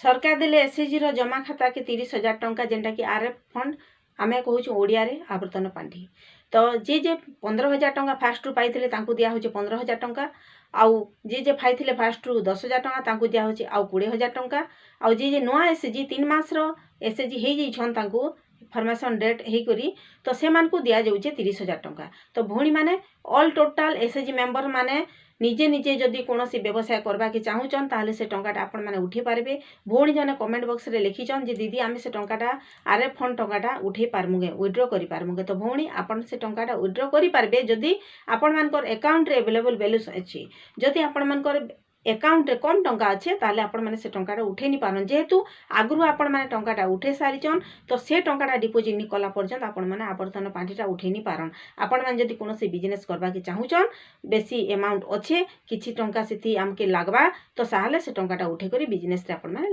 सरकार देले एसएचजी रो जमा खाता के 30,000 टंका जेनटा कि आरएफ फंड आमे कहूँ ओडिया रे आवर्तन पांठी। तो जे 15,000 टंका फास्ट रु पाइथिले तांकु दिया होचे 15,000 टंका आउ जे पाइथिले फास्ट रु 10,000 टंका तांकु दिया होचे आउ 20,000 टंका आउ जे नुआ एसएचजी 3 मास रो एसएचजी हे जइछन तांकु फॉर्मेशन डेट हे करी तो से मानकु दिया जाउचे 30,000 टंका। तो भौणी माने ऑल टोटल एसएचजी मेंबर माने निजे निजे जदि कोनोसी व्यवसाय करबा के चाहूचन ताहले से टंकाटा आपण माने उठे पारबे। भौणी जने कमेंट बॉक्स रे लिखिचन जे दीदी आमे से टंकाटा आरएफ फंड टंकाटा उठे पारमुगे विथड्रॉ करि पारमुगे। तो भौणी आपण से टंकाटा विथड्रॉ करि पारबे जदि आपण मानकर अकाउंट रे अवेलेबल बैलेंस अछि। जदि आपण मानकर अकाउंट रे कम टंका अच्छे ताहले आपण माने से टंकाटा उठे नि पारन। जेहेतु आगरु आपण माने टंकाटा उठे सारिचन तो से टंकाटा डिपोजिट नि कला पर्यंत आपण माने आवर्तन पांठीटा उठे नि पारन। आपण माने जदि कोनोसी बिजनेस करबा के चाहूचन बेसी अमाउंट अच्छे किछि टंका सेति आमके लागबा तो साहले से टंकाटा उठे करी बिजनेस रे आपण माने